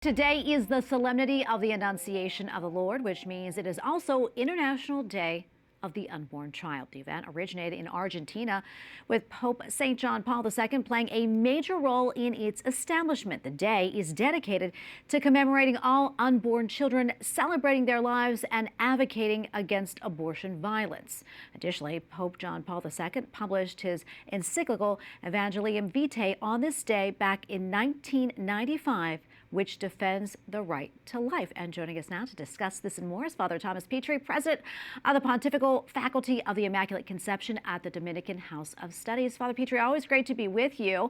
Today is the Solemnity of the Annunciation of the Lord, which means it is also International Day of the Unborn Child. The event originated in Argentina, with Pope St. John Paul II playing a major role in its establishment. The day is dedicated to commemorating all unborn children, celebrating their lives, and advocating against abortion violence. Additionally, Pope John Paul II published his encyclical Evangelium Vitae on this day back in 1995, which defends the right to life. And joining us now to discuss this and more is Father Thomas Petri, president of the Pontifical Faculty of the Immaculate Conception at the Dominican House of Studies. Father Petri, always great to be with you.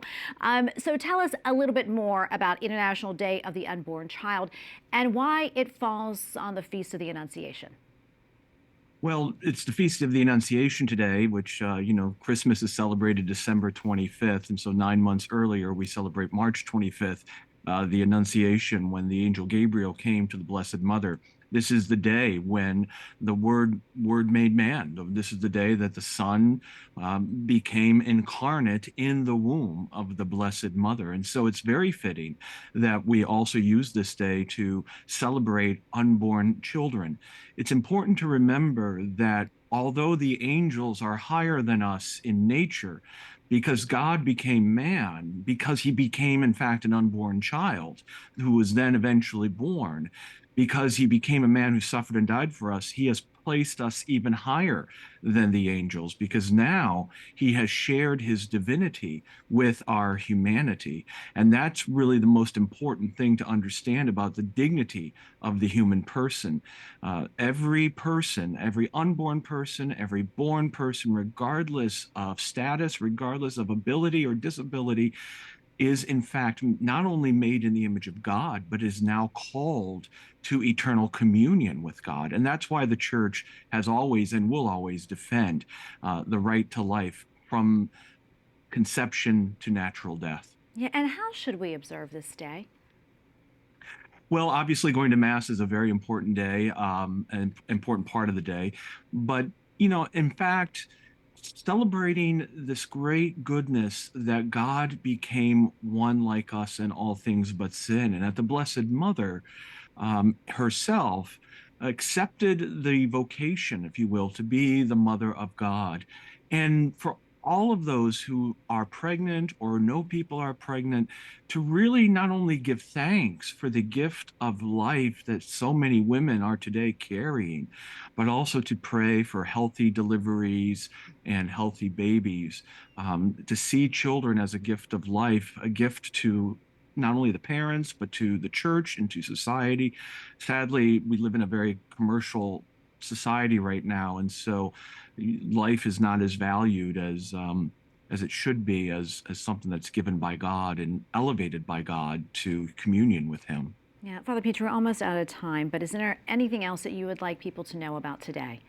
So tell us a little bit more about International Day of the Unborn Child and why it falls on the Feast of the Annunciation. Well, it's the Feast of the Annunciation today, which, Christmas is celebrated December 25th. And so 9 months earlier, we celebrate March 25th, the Annunciation, when the angel Gabriel came to the Blessed Mother. This is the day when the Word made man. This is the day that the Son became incarnate in the womb of the Blessed Mother. And so it's very fitting that we also use this day to celebrate unborn children. It's important to remember that although the angels are higher than us in nature, because God became man, because he became, in fact, an unborn child who was then eventually born, because he became a man who suffered and died for us, he has placed us even higher than the angels, because now he has shared his divinity with our humanity. And that's really the most important thing to understand about the dignity of the human person. Every person, every unborn person, every born person, regardless of status, regardless of ability or disability, is in fact not only made in the image of God, but is now called to eternal communion with God. And that's why the Church has always and will always defend the right to life from conception to natural death. Yeah, and how should we observe this day? Well, obviously, going to Mass is a very important day, an important part of the day. But, in fact, celebrating this great goodness that God became one like us in all things but sin, and that the Blessed Mother herself accepted the vocation, if you will, to be the Mother of God. And for all of those who are pregnant or know people are pregnant, to really not only give thanks for the gift of life that so many women are today carrying, but also to pray for healthy deliveries and healthy babies, to see children as a gift of life, a gift to not only the parents, but to the church and to society. Sadly, we live in a very commercial society right now, and so life is not as valued as it should be, as something that's given by God and elevated by God to communion with Him. Yeah, Father Petri, we're almost out of time, but is there anything else that you would like people to know about today?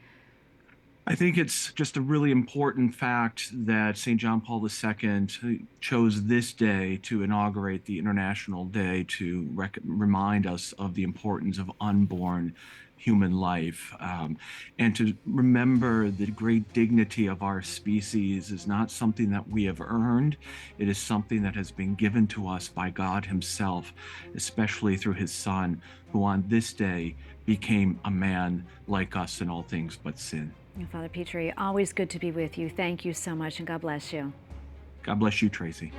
I think it's just a really important fact that St. John Paul II chose this day to inaugurate the International Day to remind us of the importance of unborn human life, and to remember the great dignity of our species is not something that we have earned. It is something that has been given to us by God Himself, especially through His Son, who on this day became a man like us in all things but sin. Father Petri, always good to be with you. Thank you so much, and God bless you. God bless you, Tracy.